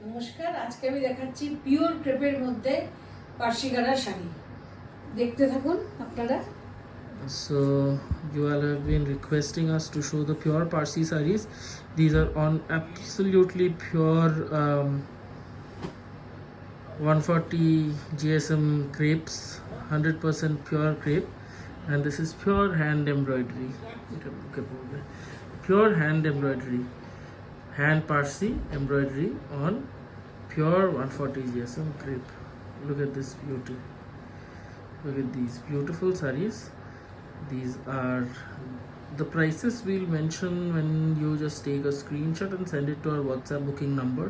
নমস্কার, আজকে আমি দেখাচ্ছি পিওর ক্রেপের মধ্যে পার্সি গাড়ার শাড়ি। দেখতে থাকুন আপনারা। So you all have been requesting us to show the pure Parsi sarees. These are on absolutely pure 140 GSM crepes, 100% pure crepe, and this is pure hand embroidery. Pure hand embroidery, hand Parsi embroidery on pure 140 GSM crepe. Look at this beauty. Look at these beautiful sarees. These are the prices we'll mention when you just take a screenshot and send it to our WhatsApp booking number,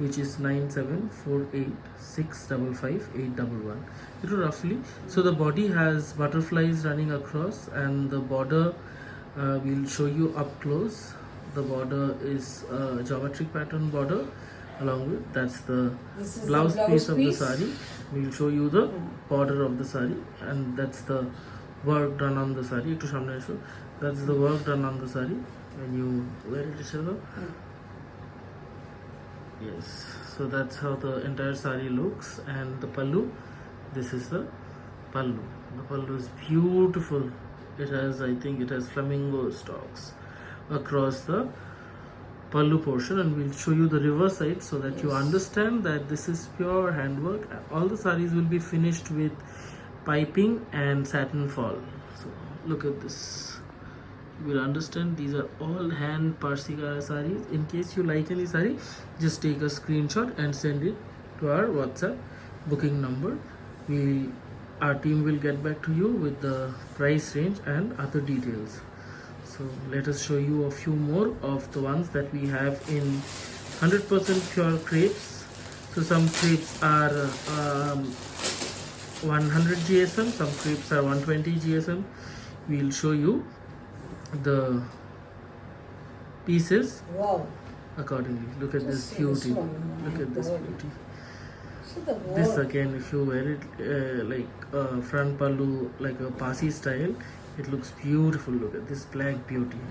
which is 9748655811. It will roughly, so the body has butterflies running across, and the border we'll show you up close. The border is a geometric pattern border. Along with that's the blouse piece of the saree. We'll show you the border of the saree, and that's the work done on the saree. To samne show, that's the work done on the saree when you wear it. Yes, so that's how the entire saree looks. And the pallu, this is the pallu. The pallu is beautiful. It has, I think it has flamingo stalks across the pallu portion, and we'll show you the reverse side so that you understand that this is pure handwork. All the sarees will be finished with piping and satin fall. So look at this, you will understand these are all hand Parsi gara sarees. In case you like any saree, just take a screenshot and send it to our WhatsApp booking number. Our team will get back to you with the price range and other details. So let us show you a few more of the ones that we have in 100% pure crepes. So some crepes are 100 GSM, some crepes are 120 GSM. We'll show you the pieces Wow, accordingly. Look at this just see beauty. this one. Look at this God. beauty. See the This work. again, if you wear it like front pallu, like a Parsi style, it looks beautiful. Look at this black beauty.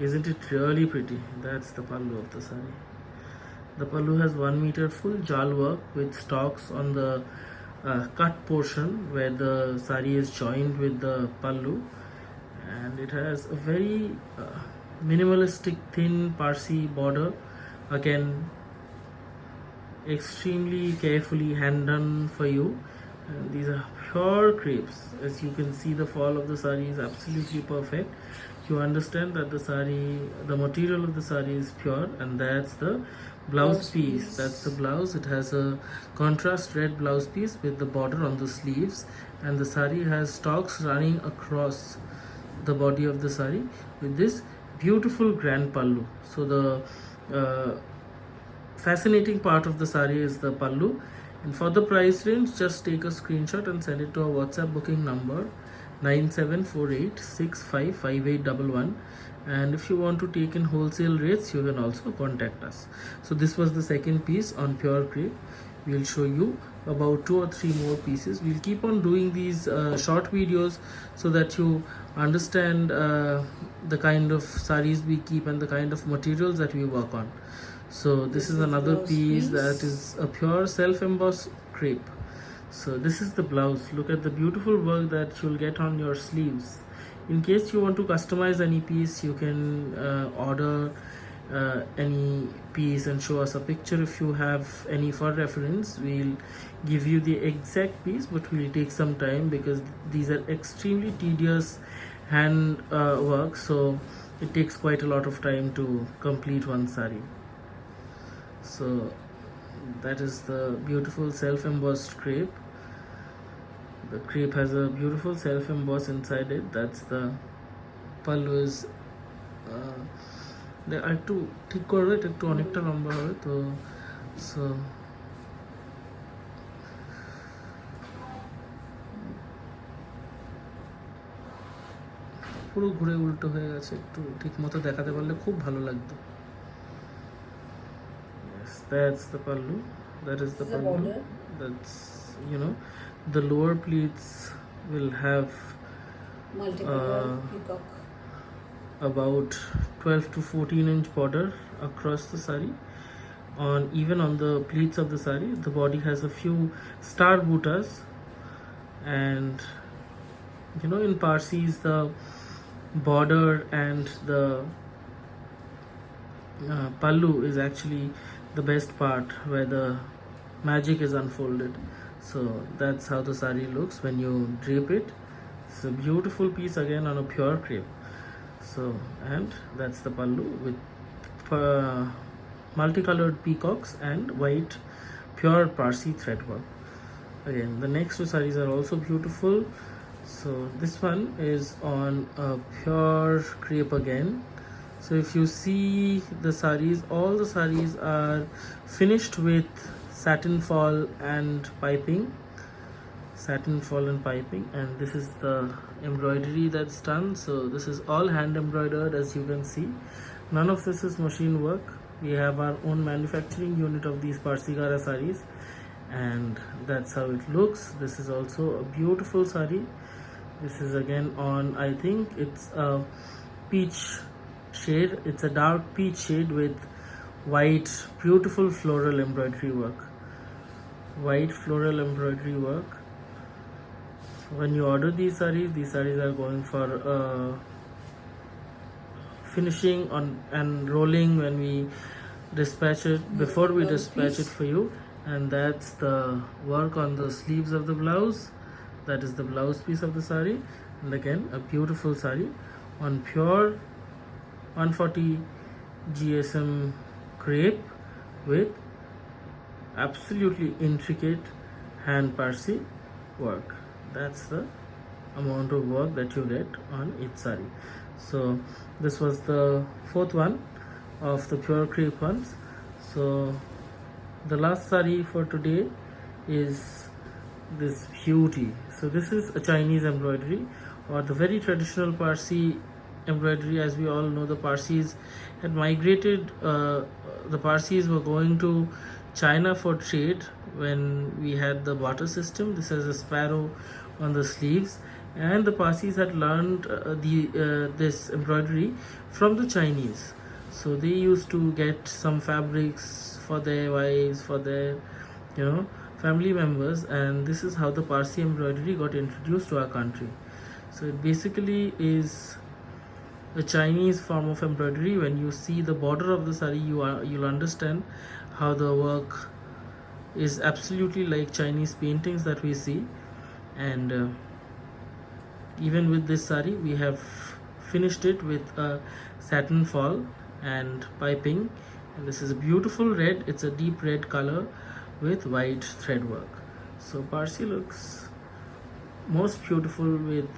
Isn't it really pretty? That's the pallu of the saree. The pallu has 1 meter full jal work with stalks on the cut portion where the saree is joined with the pallu, and it has a very minimalistic thin Parsi border. Again, extremely carefully hand done for you. And these are pure crepes. As you can see, the fall of the saree is absolutely perfect. You understand that the saree, the material of the saree is pure, and that's the blouse piece. That's the blouse. It has a contrast red blouse piece with the border on the sleeves, and the saree has stalks running across the body of the saree with this beautiful grand pallu. So the fascinating part of the saree is the pallu. And for the price range, just take a screenshot and send it to our WhatsApp booking number 9748655811. And if you want to take in wholesale rates, you can also contact us. So this was the second piece on pure crepe. We'll show you about 2 or 3 more pieces. We'll keep on doing these short videos so that you understand the kind of sarees we keep and the kind of materials that we work on. So this is another piece that is a pure self-embossed crepe. So this is the blouse. Look at the beautiful work that you'll get on your sleeves. In case you want to customize any piece, you can order any piece and show us a picture. If you have any for reference, we'll give you the exact piece, but we'll take some time because these are extremely tedious hand work, so it takes quite a lot of time to complete one saree. So that is the beautiful self-embossed crepe. The crepe has a beautiful self-emboss inside it. That's the pallu is একটু ঠিক করবে, এটা একটু অনেকটা লম্বা হবে তো। So পুরো ঘুরে উল্টো হয়ে গেছে, একটু ঠিক মতো দেখাতে পারলে খুব ভালো লাগতো। That's the pallu. That is the pallu. That's, you know, the lower pleats will have about 12 to 14 inch border across the saree. on even on the pleats of the sari. The body has a few star buttas, and you know, in Parsis the border and the pallu is actually the best part where the magic is unfolded. So that's how the sari looks when you drape it. It's a beautiful piece again on a pure crepe. So, and that's the pallu with multicolored peacocks and white pure Parsi thread work. Again, the next two sarees are also beautiful. So this one is on a pure crepe again. So if you see the sarees, all the sarees are finished with satin fall and piping. Satin fall and piping, and this is the embroidery that's done. So this is all hand embroidered, as you can see. None of this is machine work. We have our own manufacturing unit of these Parsi gara sarees, and that's how it looks. This is also a beautiful saree. This is again on, I think it's a peach shade. It's a dark peach shade with white beautiful floral embroidery work. White floral embroidery work. When you order these sarees are going for finishing on and rolling when we dispatch it, before we dispatch it for you. And that's the work on the sleeves of the blouse. That is the blouse piece of the saree. And again, a beautiful saree on pure 140 GSM crepe with absolutely intricate hand Parsi work. That's the amount of work that you get on each saree. So this was the fourth one of the pure crepe ones. So the last saree for today is this beauty. So this is a Chinese embroidery, or the very traditional Parsi embroidery. As we all know, the Parsis had migrated, the Parsis were going to China for trade when we had the barter system. This has a sparrow on the sleeves, and the Parsis had learned this embroidery from the Chinese. So they used to get some fabrics for their wives, for their family members, and this is how the Parsi embroidery got introduced to our country. So it basically is a Chinese form of embroidery. When you see the border of the saree, you'll understand how the work is absolutely like Chinese paintings that we see. And even with this saree, we have finished it with a satin fall and piping, and this is a beautiful red. It's a deep red color with white thread work. So Parsi looks most beautiful with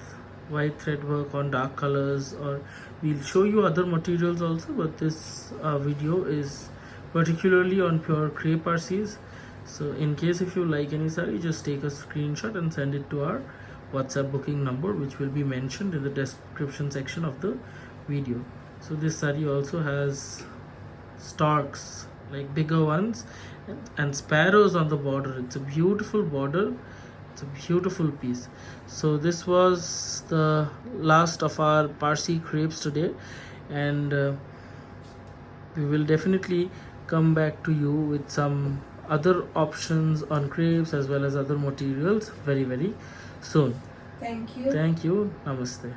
white thread work on dark colors, or we'll show you other materials also, but this video is particularly on pure crepe Parsis. So in case if you like any saree, just take a screenshot and send it to our WhatsApp booking number, which will be mentioned in the description section of the video. So this saree also has storks, like bigger ones, and sparrows on the border. It's a beautiful border. It's a beautiful piece. So this was the last of our Parsi crepes today, and we will definitely come back to you with some other options on crepes as well as other materials very soon. Thank you. Thank you. Namaste.